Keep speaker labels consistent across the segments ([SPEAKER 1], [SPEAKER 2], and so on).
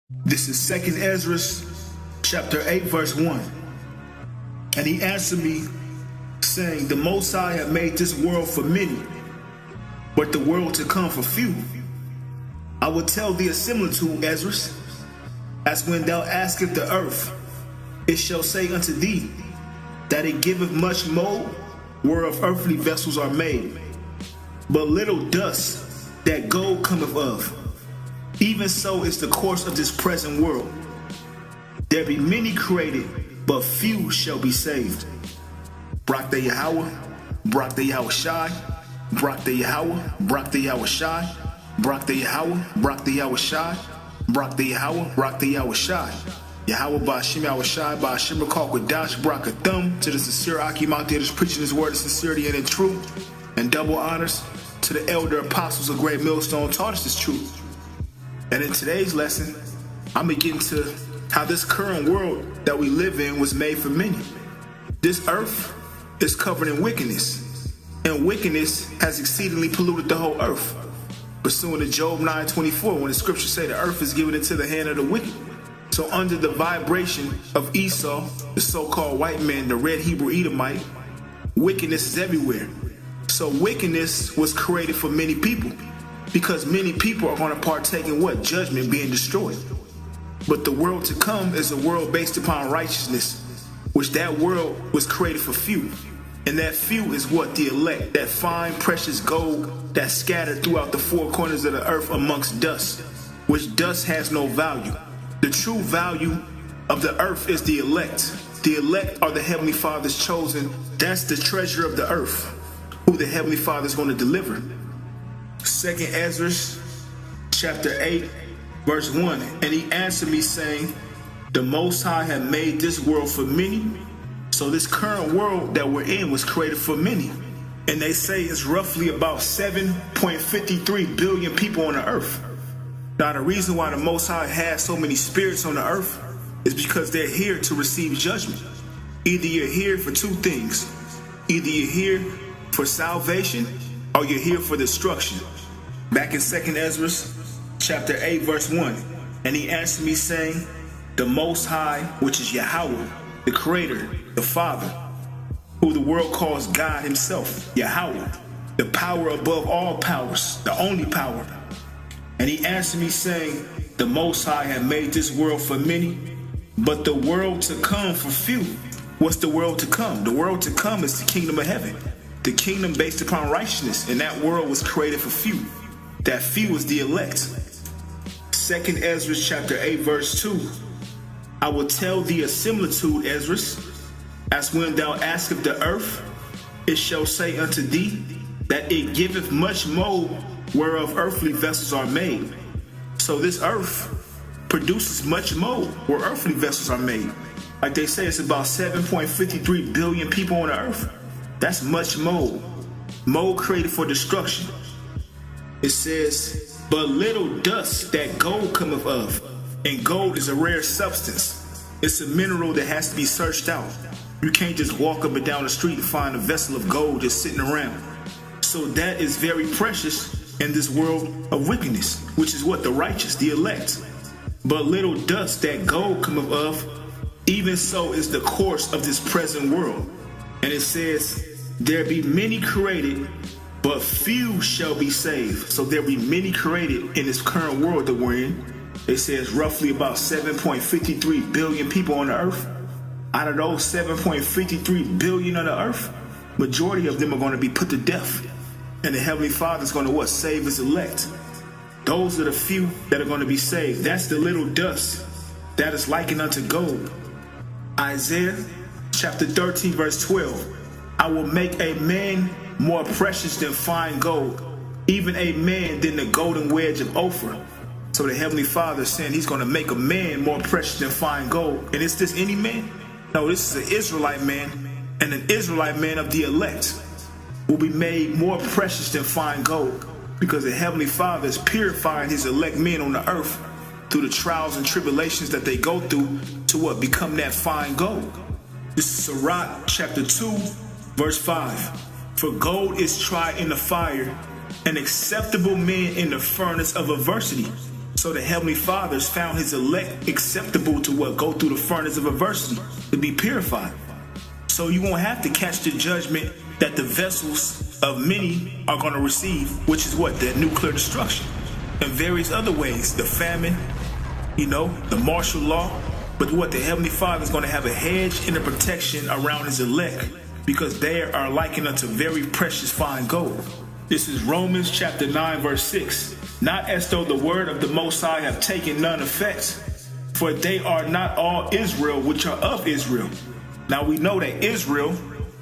[SPEAKER 1] This is 2nd Esdras, chapter 8, verse 1. And he answered me, saying, The Most High have made this world for many, but the world to come for few. I will tell thee a similitude, Esdras, as when thou askest the earth, it shall say unto thee, that it giveth much mold, whereof earthly vessels are made, but little dust that gold cometh of. Even so is the course of this present world. There be many created, but few shall be saved. Brak the Yahweh, Brak the Yahweh Shai, Brak the Yahweh, Brak the Yahweh Shai, Brak the Yahweh, Brak the Yahweh Shai, Brak the Yahweh, Brak the Yahweh Shai. Yahweh Ba'Shem Yahweh Shai, Ba'Shem Rakal Quadash, Brak a thumb to the sincere Akim out there that's preaching his word of sincerity and in truth, and double honors to the elder apostles of Great Millstone taught us this truth. And in today's lesson, I'm going to get into how this current world that we live in was made for many. This earth is covered in wickedness, and wickedness has exceedingly polluted the whole earth. Pursuant to Job 9:24, when the scriptures say the earth is given into the hand of the wicked. So under the vibration of Esau, the so-called white man, the red Hebrew Edomite, wickedness is everywhere. So wickedness was created for many people, because many people are going to partake in what? Judgment, being destroyed. But the world to come is a world based upon righteousness, which that world was created for few. And that few is what? The elect, that fine precious gold that's scattered throughout the four corners of the earth amongst dust, which dust has no value. The true value of the earth is the elect. The elect are the Heavenly Father's chosen. That's the treasure of the earth, who the Heavenly Father is going to deliver. 2nd Esdras, chapter 8, verse 1. And he answered me, saying, The Most High have made this world for many. So this current world that we're in was created for many. And they say it's roughly about 7.53 billion people on the earth. Now the reason why the Most High has so many spirits on the earth is because they're here to receive judgment. Either you're here for two things. Either you're here for salvation, or you're here for destruction. Back in 2nd Esdras, chapter 8, verse 1. And he answered me, saying, The Most High, which is Yahweh, the Creator, the Father, who the world calls God himself, Yahweh, the power above all powers, the only power. And he answered me, saying, The Most High have made this world for many, but the world to come for few. What's the world to come? The world to come is the kingdom of heaven. The kingdom based upon righteousness, and that world was created for few. That few is the elect. 2nd Esdras chapter 8, verse 2. I will tell thee a similitude, Esdras, as when thou askest the earth, it shall say unto thee, that it giveth much mold, whereof earthly vessels are made. So this earth produces much mold, where earthly vessels are made. Like they say, it's about 7.53 billion people on the earth. That's much mold. Mold created for destruction. It says, But little dust that gold cometh of. And gold is a rare substance. It's a mineral that has to be searched out. You can't just walk up and down the street and find a vessel of gold just sitting around. So that is very precious in this world of wickedness, which is what? The righteous, the elect. But little dust that gold cometh of. Even so is the course of this present world. And it says, There be many created, but few shall be saved. So there be many created in this current world that we're in. It says roughly about 7.53 billion people on the earth. Out of those 7.53 billion on the earth, majority of them are going to be put to death. And the Heavenly Father is going to what? Save his elect. Those are the few that are going to be saved. That's the little dust that is likened unto gold. Isaiah chapter 13, verse 12. I will make a man more precious than fine gold, even a man than the golden wedge of Ophir. So the Heavenly Father is saying he's going to make a man more precious than fine gold. And is this any man? No, this is an Israelite man, and an Israelite man of the elect will be made more precious than fine gold, because the Heavenly Father is purifying his elect men on the earth through the trials and tribulations that they go through to what? Become that fine gold. This is Sirach chapter 2, verse 5. For gold is tried in the fire, an acceptable man in the furnace of adversity. So the Heavenly Fathers found his elect acceptable to what? Go through the furnace of adversity to be purified. So you won't have to catch the judgment that the vessels of many are going to receive, which is what? The nuclear destruction. And various other ways, the famine, the martial law. But what? The Heavenly Father is going to have a hedge and a protection around his elect, because they are likened unto very precious fine gold. This is Romans chapter 9, verse 6. Not as though the word of the Most High have taken none effect, for they are not all Israel which are of Israel. Now we know that Israel,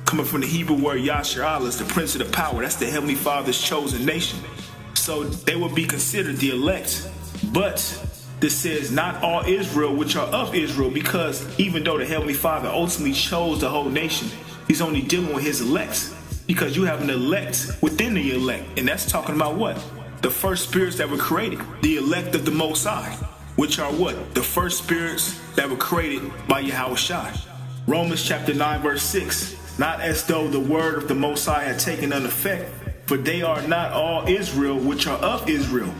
[SPEAKER 1] coming from the Hebrew word Yasharallah, is the prince of the power. That's the Heavenly Father's chosen nation. So they will be considered the elect. But this says not all Israel which are of Israel, because even though the Heavenly Father ultimately chose the whole nation, he's only dealing with his elect, because you have an elect within the elect. And that's talking about what? The first spirits that were created, the elect of the Most High, which are what? The first spirits that were created by Yahweh Shai. Romans chapter 9, verse 6. Not as though the word of the Most High had taken an effect, for they are not all Israel which are of Israel.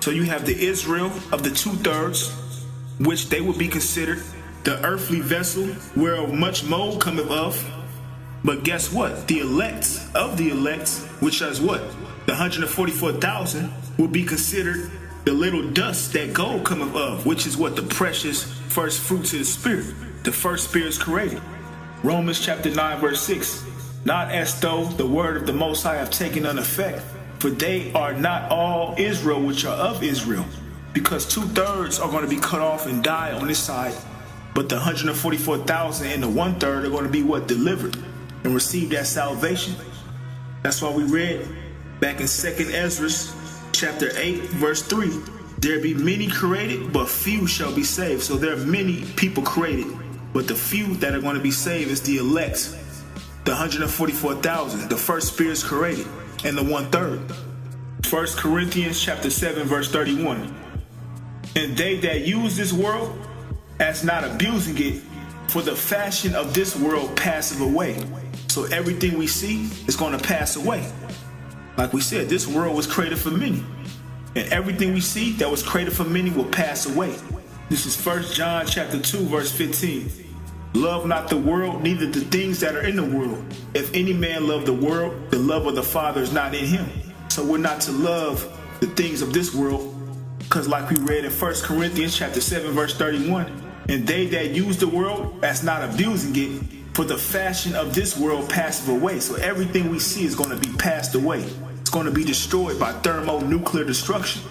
[SPEAKER 1] So you have the Israel of the 2/3, which they would be considered the earthly vessel, whereof much mold cometh of. But guess what? The elect of the elect, which is what? The 144,000 will be considered the little dust that gold cometh of, which is what? The precious first fruits of the Spirit, the first spirits created. Romans chapter 9, verse 6. Not as though the word of the Most High have taken an effect, for they are not all Israel which are of Israel. Because 2/3 are going to be cut off and die on this side, but the 144,000 and the 1/3 are going to be what? Delivered and receive that salvation. That's why we read back in 2nd Esdras chapter 8, verse 3. There be many created, but few shall be saved. So there are many people created, but the few that are going to be saved is the elect, the 144,000, the first spirits created, and the 1/3. 1 Corinthians chapter 7, verse 31. And they that use this world as not abusing it, for the fashion of this world passeth away. So everything we see is going to pass away. Like we said, this world was created for many, and everything we see that was created for many will pass away. This is 1 John chapter 2, verse 15. Love not the world, neither the things that are in the world. If any man love the world, the love of the Father is not in him. So we're not to love the things of this world, because like we read in 1 Corinthians chapter 7, verse 31, and they that use the world as not abusing it, for the fashion of this world passeth away. So everything we see is going to be passed away. It's going to be destroyed by thermonuclear destruction.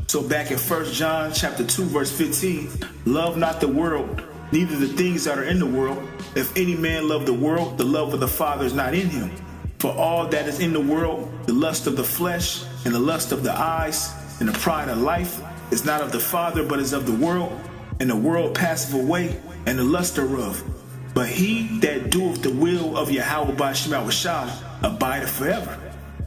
[SPEAKER 1] So back in 1 John chapter 2, verse 15, love not the world, neither the things that are in the world. If any man love the world, the love of the Father is not in him. For all that is in the world, the lust of the flesh, and the lust of the eyes, and the pride of life, is not of the Father, but is of the world. And the world passeth away, and the lust thereof. But he that doeth the will of Yahweh by Shemawashah abideth forever.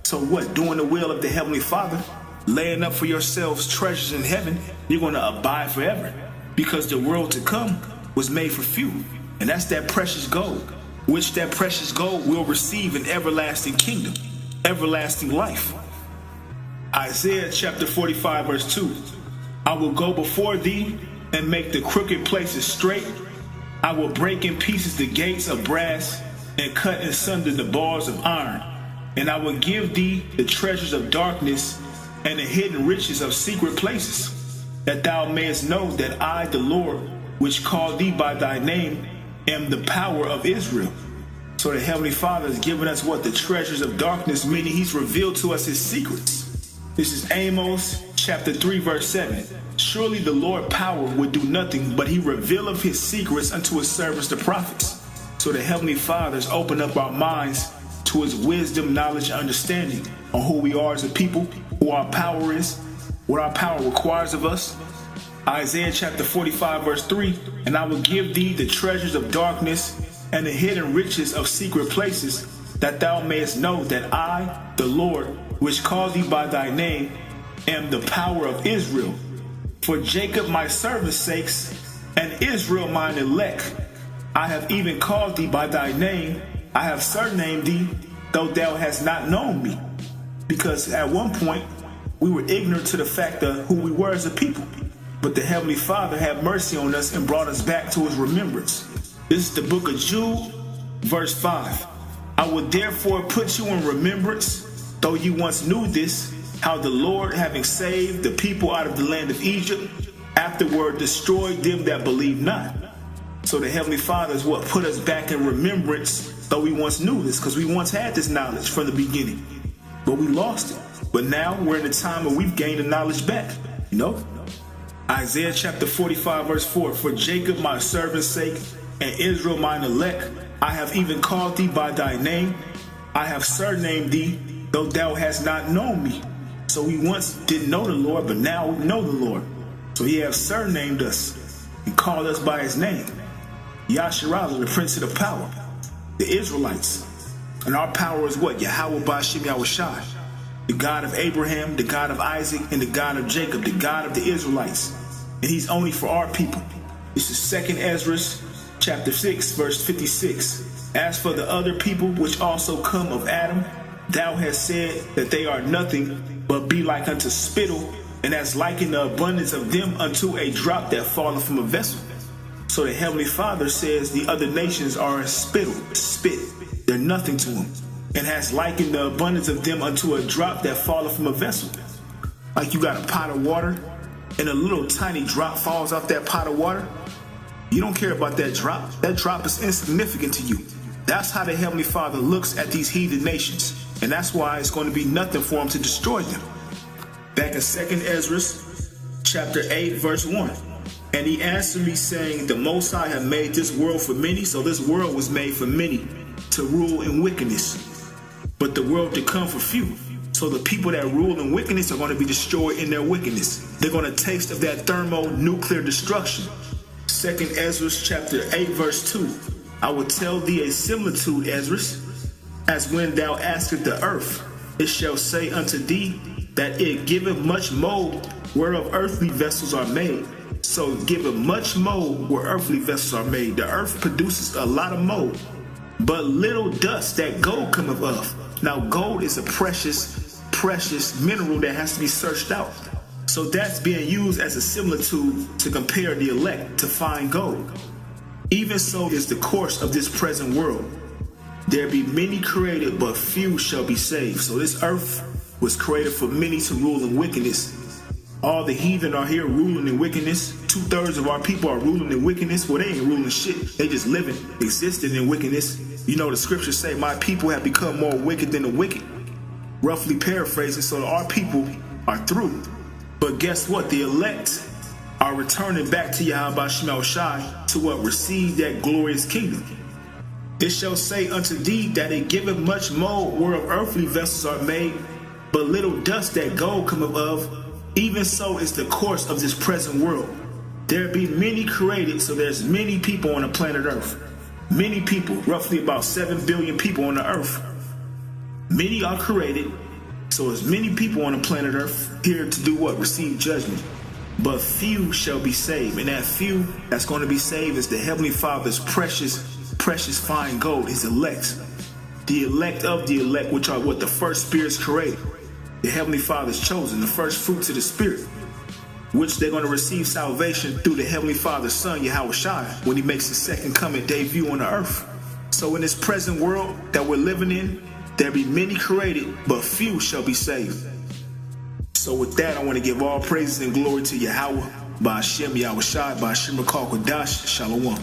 [SPEAKER 1] So what? Doing the will of the Heavenly Father, laying up for yourselves treasures in heaven, you're going to abide forever. Because the world to come was made for few. And that's that precious gold, which that precious gold will receive an everlasting kingdom, everlasting life. Isaiah chapter 45, verse 2. I will go before thee and make the crooked places straight. I will break in pieces the gates of brass and cut in sunder the bars of iron. And I will give thee the treasures of darkness and the hidden riches of secret places, that thou mayest know that I, the Lord, which called thee by thy name, am the power of Israel. So the Heavenly Father has given us what? The treasures of darkness, meaning he's revealed to us his secrets. This is Amos chapter 3, verse 7. Surely the Lord power would do nothing, but he revealeth his secrets unto his servants the prophets. So the Heavenly Father has opened up our minds to his wisdom, knowledge, and understanding on who we are as a people, who our power is, what our power requires of us. Isaiah chapter 45, verse 3. And I will give thee the treasures of darkness and the hidden riches of secret places, that thou mayest know that I, the Lord, which called thee by thy name, am the power of Israel. For Jacob my servant's sakes, and Israel mine elect, I have even called thee by thy name. I have surnamed thee, though thou hast not known me. Because at one point, We were ignorant to the fact of who we were as a people. But the Heavenly Father had mercy on us and brought us back to his remembrance. This is the book of Jude, verse 5. I will therefore put you in remembrance, though you once knew this, how the Lord, having saved the people out of the land of Egypt, afterward destroyed them that believed not. So the Heavenly Father is what put us back in remembrance, though we once knew this, because we once had this knowledge from the beginning. But we lost it. But now we're in a time where we've gained the knowledge back, you know? Isaiah chapter 45 verse 4, for Jacob my servant's sake, and Israel mine elect, I have even called thee by thy name. I have surnamed thee, though thou hast not known me. So we once didn't know the Lord, but now we know the Lord. So he has surnamed us and called us by his name. Yasharah, the Prince of the Power, the Israelites. And our power is what? Yahweh Ba'ashem Yahushai, the God of Abraham, the God of Isaac, and the God of Jacob, the God of the Israelites. And he's only for our people. This is 2 Esdras chapter 6, verse 56. As for the other people which also come of Adam, thou hast said that they are nothing, but be like unto spittle, and as liken the abundance of them unto a drop that falleth from a vessel. So the Heavenly Father says the other nations are a spittle, spit. They're nothing to him. And has likened the abundance of them unto a drop that falleth from a vessel. Like you got a pot of water, and a little tiny drop falls off that pot of water. You don't care about that drop. That drop is insignificant to you. That's how the Heavenly Father looks at these heathen nations. And that's why it's going to be nothing for him to destroy them. Back in 2 Esdras chapter 8, verse 1. And he answered me, saying, the Most High have made this world for many. So this world was made for many to rule in wickedness, but the world to come for few. So the people that rule in wickedness are going to be destroyed in their wickedness. They're going to taste of that thermonuclear destruction. 2 Esdras chapter 8, verse 2. I will tell thee a similitude, Esdras, as when thou askest the earth, it shall say unto thee that it giveth much mold whereof earthly vessels are made. So it giveth much mold where earthly vessels are made. The earth produces a lot of mold, but little dust that gold cometh of. Now gold is a precious mineral that has to be searched out. So that's being used as a similitude to compare the elect to fine gold. Even so is the course of this present world. There be many created, but few shall be saved. So this earth was created for many to rule in wickedness. All the heathen are here ruling in wickedness. 2/3 of our people are ruling in wickedness. Well, they ain't ruling shit. They just living, existing in wickedness. You know, the scriptures say, my people have become more wicked than the wicked. Roughly paraphrasing, so our people are through. But guess what? The elect are returning back to Yahweh Ba'ashem Yahushai to what? Receive that glorious kingdom. It shall say unto thee that it giveth much mold whereof earthly vessels are made, but little dust that gold cometh of. Even so is the course of this present world. There be many created, so there's many people on the planet Earth. Many people, roughly about 7 billion people on the earth. Many are created, so there's many people on the planet Earth here to do what? Receive judgment. But few shall be saved. And that few that's going to be saved is the Heavenly Father's precious fine gold, his elect. The elect of the elect, which are what the first spirits created. The Heavenly Father's chosen, the first fruits of the Spirit, which they're going to receive salvation through the Heavenly Father's Son, Yahushua, when he makes his second coming debut on the earth. So in this present world that we're living in, there be many created, but few shall be saved. So with that, I want to give all praises and glory to Yahweh, Ba'ashem Yahushua, Ba'ashem Rakal Kodash, Shalom.